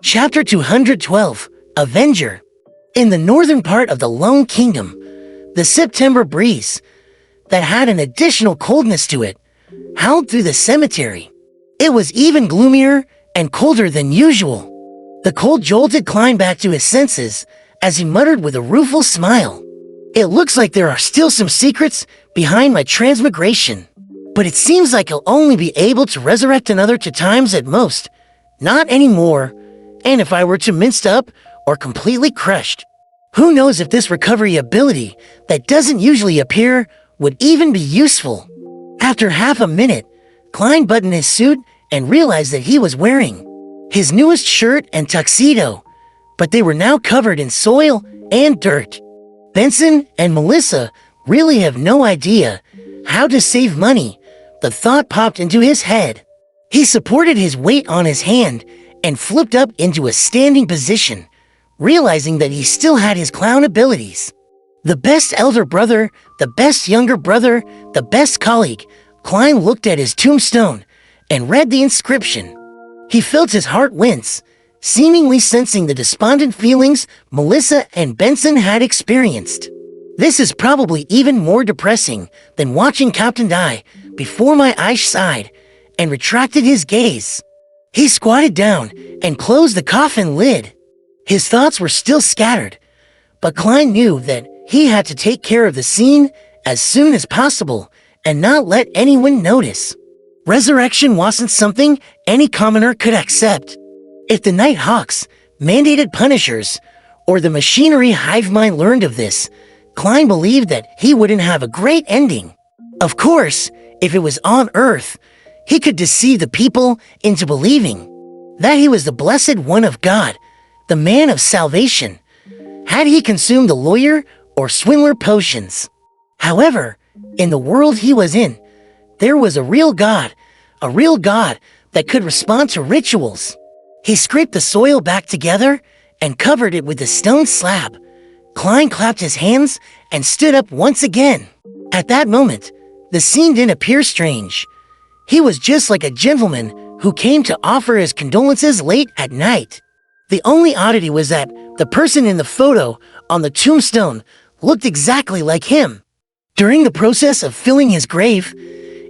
Chapter 212, Avenger. In the northern part of the Lone Kingdom, the September breeze, that had an additional coldness to it, howled through the cemetery. It was even gloomier and colder than usual. The cold jolted Klein back to his senses as he muttered with a rueful smile. It looks like there are still some secrets behind my transmigration, but it seems like I'll only be able to resurrect another 2 times at most, not anymore. And if I were too minced up or completely crushed, who knows if this recovery ability that doesn't usually appear would even be useful. After half a minute, Klein buttoned his suit and realized that he was wearing his newest shirt and tuxedo, but they were now covered in soil and dirt. Benson and Melissa really have no idea how to save money. The thought popped into his head. He supported his weight on his hand and flipped up into a standing position, realizing that he still had his clown abilities. The best elder brother, the best younger brother, the best colleague. Klein looked at his tombstone and read the inscription. He felt his heart wince, seemingly sensing the despondent feelings Melissa and Benson had experienced. This is probably even more depressing than watching Captain die before my eyes sighed and retracted his gaze. He squatted down and closed the coffin lid. His thoughts were still scattered, but Klein knew that he had to take care of the scene as soon as possible and not let anyone notice. Resurrection wasn't something any commoner could accept. If the Night Hawks, mandated punishers, or the machinery hive mind learned of this, Klein believed that he wouldn't have a great ending. Of course, if it was on Earth, he could deceive the people into believing that he was the blessed one of God, the man of salvation, had he consumed the lawyer or swindler potions. However, in the world he was in, there was a real God that could respond to rituals. He scraped the soil back together and covered it with the stone slab. Klein clapped his hands and stood up once again. At that moment, the scene didn't appear strange. He was just like a gentleman who came to offer his condolences late at night. The only oddity was that the person in the photo on the tombstone looked exactly like him. During the process of filling his grave,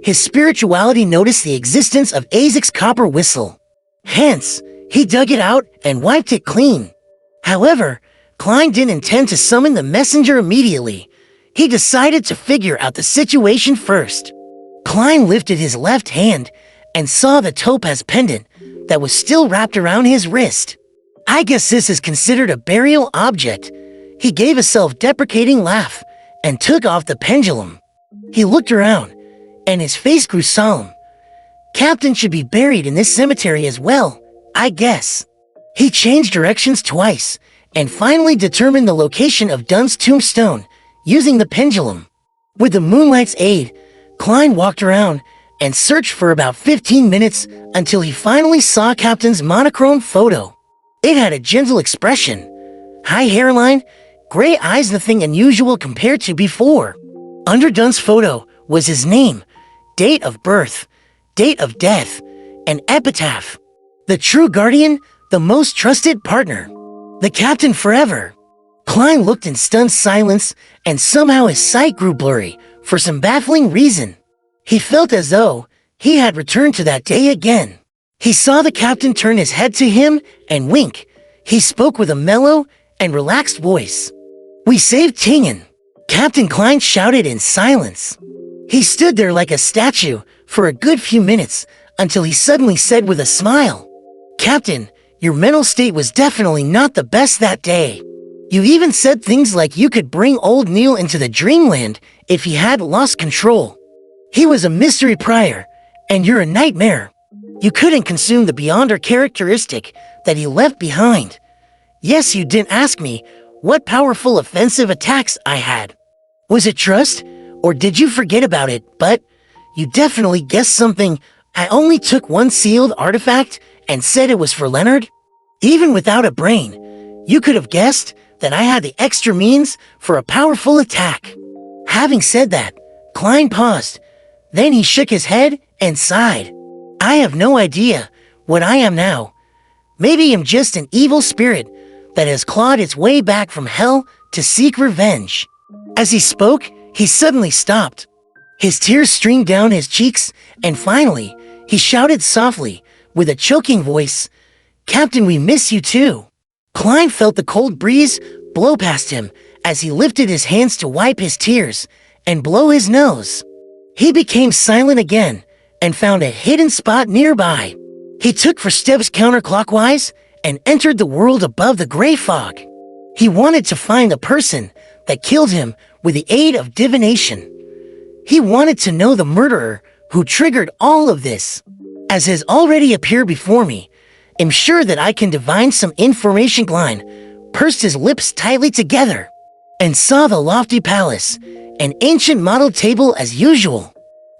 his spirituality noticed the existence of Isaac's copper whistle. Hence, he dug it out and wiped it clean. However, Klein didn't intend to summon the messenger immediately. He decided to figure out the situation first. Klein lifted his left hand and saw the topaz pendant that was still wrapped around his wrist. I guess this is considered a burial object. He gave a self-deprecating laugh and took off the pendulum. He looked around, and his face grew solemn. Captain should be buried in this cemetery as well, I guess. He changed directions twice, and finally determined the location of Dunn's tombstone, using the pendulum. With the moonlight's aid, Klein walked around and searched for about 15 minutes until he finally saw Captain's monochrome photo. It had a gentle expression, high hairline, gray eyes, nothing unusual compared to before. Under Dunn's photo was his name, date of birth, date of death, and epitaph. The true guardian, the most trusted partner, the captain forever. Klein looked in stunned silence, and somehow his sight grew blurry for some baffling reason. He felt as though he had returned to that day again. He saw the captain turn his head to him and wink. He spoke with a mellow and relaxed voice. "We saved Tingen," Captain Klein shouted in silence. He stood there like a statue for a good few minutes until he suddenly said with a smile, "Captain, your mental state was definitely not the best that day. You even said things like you could bring old Neil into the dreamland if he had lost control. He was a mystery prior, and you're a nightmare. You couldn't consume the Beyonder characteristic that he left behind. Yes, you didn't ask me what powerful offensive attacks I had. Was it trust, or did you forget about it? But you definitely guessed something. I only took one sealed artifact and said it was for Leonard. Even without a brain, you could have guessed that I had the extra means for a powerful attack." Having said that, Klein paused. Then he shook his head and sighed. "I have no idea what I am now. Maybe I'm just an evil spirit that has clawed its way back from hell to seek revenge. As he spoke, he suddenly stopped. His tears streamed down his cheeks, and finally, he shouted softly, with a choking voice, "Captain, we miss you too." Klein felt the cold breeze blow past him as he lifted his hands to wipe his tears and blow his nose. He became silent again and found a hidden spot nearby. He took 4 steps counterclockwise and entered the world above the gray fog. He wanted to find the person that killed him with the aid of divination. He wanted to know the murderer who triggered all of this. As has already appeared before me, I'm sure that I can divine some information. Klein pursed his lips tightly together and saw the lofty palace, an ancient model table as usual.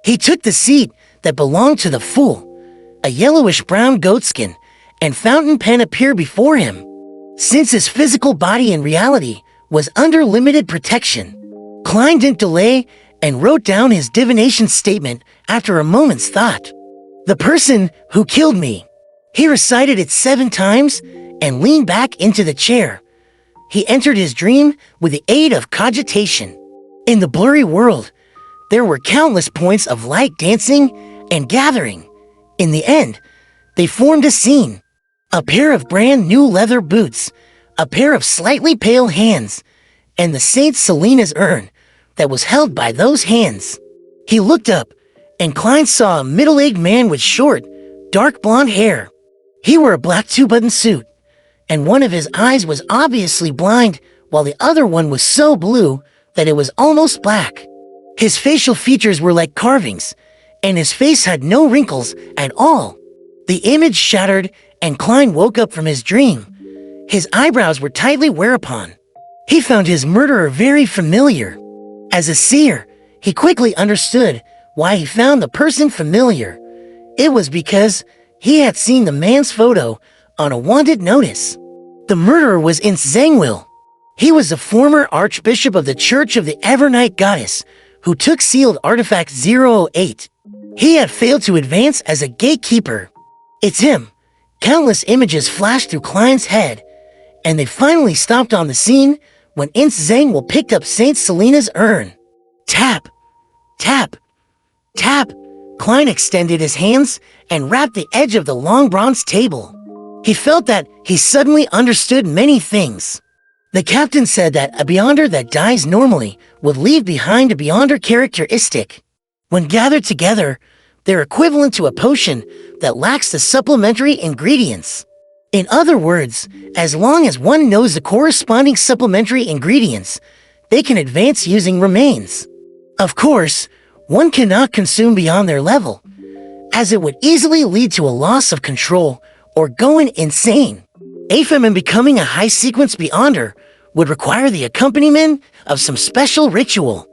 He took the seat that belonged to the fool. A yellowish-brown goatskin and fountain pen appeared before him. Since his physical body in reality was under limited protection, Klein didn't delay and wrote down his divination statement after a moment's thought. "The person who killed me." He recited it 7 times and leaned back into the chair. He entered his dream with the aid of cogitation. In the blurry world, there were countless points of light dancing and gathering. In the end, they formed a scene. A pair of brand new leather boots, a pair of slightly pale hands, and the Saint Selena's urn that was held by those hands. He looked up, and Klein saw a middle-aged man with short, dark blonde hair. He wore a black 2-button suit, and one of his eyes was obviously blind, while the other one was so blue that it was almost black. His facial features were like carvings, and his face had no wrinkles at all. The image shattered, and Klein woke up from his dream. His eyebrows were tightly whereupon. He found his murderer very familiar. As a seer, he quickly understood why he found the person familiar. It was because he had seen the man's photo on a wanted notice. The murderer was Ince Zangwill. He was the former Archbishop of the Church of the Evernight Goddess, who took sealed artifact 008. He had failed to advance as a gatekeeper. "It's him." Countless images flashed through Klein's head, and they finally stopped on the scene when Ince Zangwill picked up Saint Selena's urn. Tap, tap, tap. Klein extended his hands and rapped the edge of the long bronze table. He felt that he suddenly understood many things. The captain said that a Beyonder that dies normally would leave behind a Beyonder characteristic. When gathered together, they're equivalent to a potion that lacks the supplementary ingredients. In other words, as long as one knows the corresponding supplementary ingredients, they can advance using remains. Of course, one cannot consume beyond their level, as it would easily lead to a loss of control or going insane. AFM and becoming a high-sequence Beyonder would require the accompaniment of some special ritual.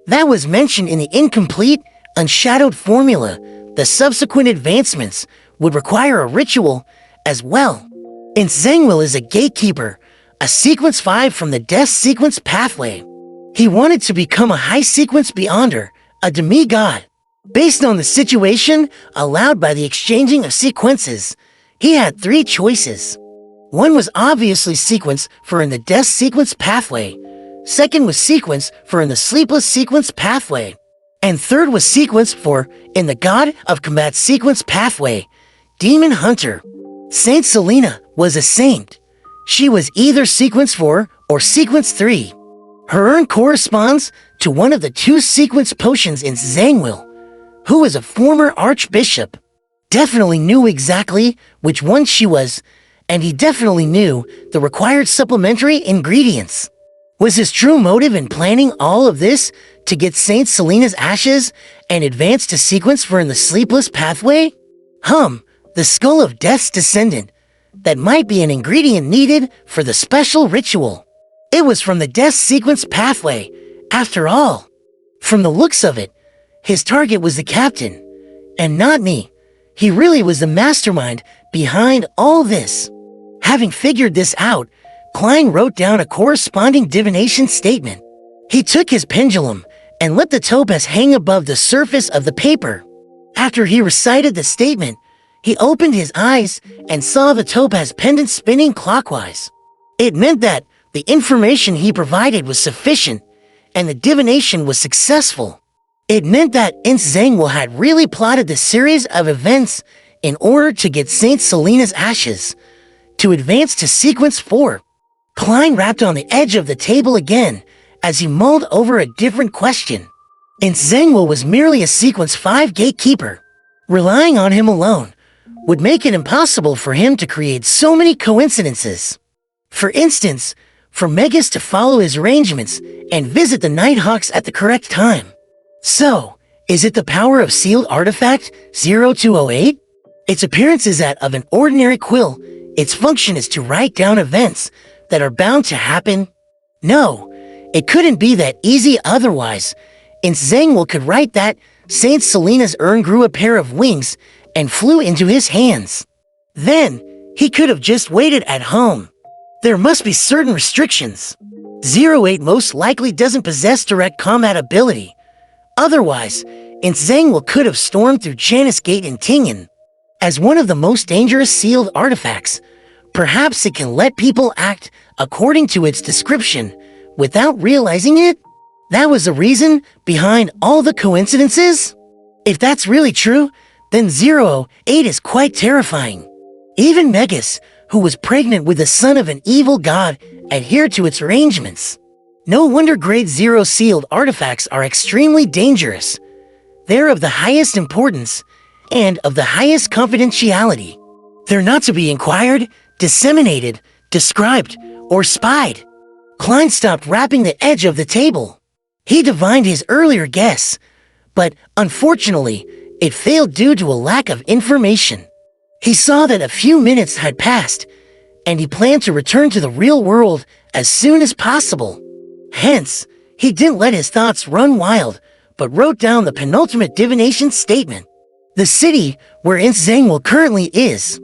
That was mentioned in the incomplete, unshadowed formula. The subsequent advancements would require a ritual as well. Ince Zangwill is a gatekeeper, a sequence 5 from the death sequence pathway. He wanted to become a high-sequence Beyonder, a demigod. Based on the situation allowed by the exchanging of sequences, he had 3 choices. One was obviously sequence for in the death sequence pathway. Second was sequence for in the sleepless sequence pathway. And third was sequence for in the God of Combat sequence pathway, Demon Hunter. Saint Selena was a saint. She was either sequence 4 or sequence 3. Her urn corresponds to one of the 2 sequence potions in Zangwill, who was a former archbishop. Definitely knew exactly which one she was, and he definitely knew the required supplementary ingredients. Was his true motive in planning all of this to get Saint Selena's ashes and advance to sequence for in the sleepless pathway? The skull of Death's descendant. That might be an ingredient needed for the special ritual. It was from the death sequence pathway, after all. From the looks of it, his target was the captain, and not me. He really was the mastermind behind all this. Having figured this out, Klein wrote down a corresponding divination statement. He took his pendulum and let the topaz hang above the surface of the paper. After he recited the statement, He opened his eyes and saw the topaz pendant spinning clockwise. It meant that the information he provided was sufficient, and the divination was successful. It meant that Ince Zangwill had really plotted the series of events in order to get Saint Selena's ashes, to advance to Sequence 4. Klein rapped on the edge of the table again as he mulled over a different question. Ince Zangwill was merely a Sequence 5 gatekeeper. Relying on him alone would make it impossible for him to create so many coincidences. For instance, for Megas to follow his arrangements and visit the Nighthawks at the correct time. So, is it the power of sealed artifact 0208? Its appearance is that of an ordinary quill. Its function is to write down events that are bound to happen. No, it couldn't be that easy otherwise. Ince Zangwill could write that Saint Selena's urn grew a pair of wings and flew into his hands. Then, he could have just waited at home. There must be certain restrictions. 08 most likely doesn't possess direct combat ability. Otherwise, Ince Zangwill could have stormed through Janus Gate in Tingen. As one of the most dangerous sealed artifacts, perhaps it can let people act according to its description without realizing it? That was the reason behind all the coincidences? If that's really true, then 08 is quite terrifying. Even Megas, who was pregnant with the son of an evil god, adhered to its arrangements. No wonder Grade 0 sealed artifacts are extremely dangerous. They're of the highest importance and of the highest confidentiality. They're not to be inquired, disseminated, described, or spied. Klein stopped rapping the edge of the table. He divined his earlier guess, but unfortunately, it failed due to a lack of information. He saw that a few minutes had passed, and he planned to return to the real world as soon as possible. Hence, he didn't let his thoughts run wild, but wrote down the penultimate divination statement. The city where Ince Zangwill currently is.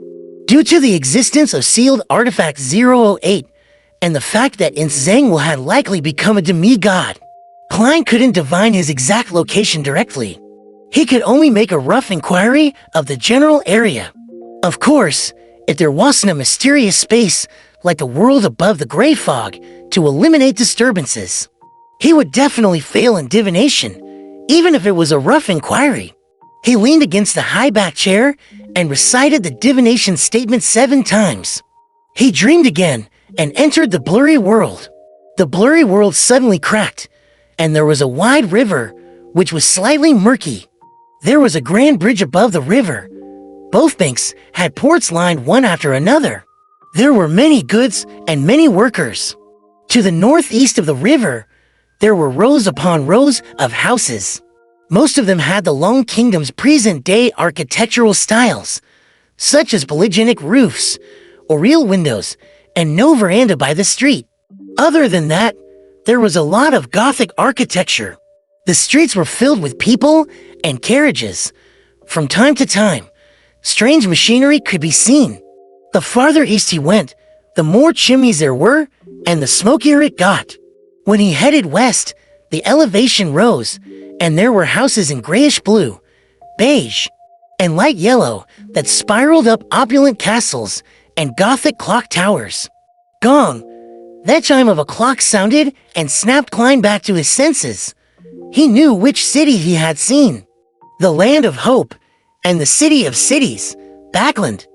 Due to the existence of sealed artifact 008, and the fact that Ince Zangwill had likely become a demigod, Klein couldn't divine his exact location directly. He could only make a rough inquiry of the general area. Of course, if there wasn't a mysterious space like the world above the gray fog to eliminate disturbances, he would definitely fail in divination, even if it was a rough inquiry. He leaned against the high-back chair and recited the divination statement 7 times. He dreamed again and entered the blurry world. The blurry world suddenly cracked, and there was a wide river, which was slightly murky. There was a grand bridge above the river. Both banks had ports lined one after another. There were many goods and many workers. To the northeast of the river, there were rows upon rows of houses. Most of them had the Long Kingdom's present-day architectural styles, such as polygenic roofs, oriel windows, and no veranda by the street. Other than that, there was a lot of Gothic architecture. The streets were filled with people and carriages. From time to time, strange machinery could be seen. The farther east he went, the more chimneys there were, and the smokier it got. When he headed west, the elevation rose, and there were houses in grayish blue, beige, and light yellow that spiraled up opulent castles and Gothic clock towers. Gong! That chime of a clock sounded and snapped Klein back to his senses. He knew which city he had seen. The land of hope and the city of cities, Backland.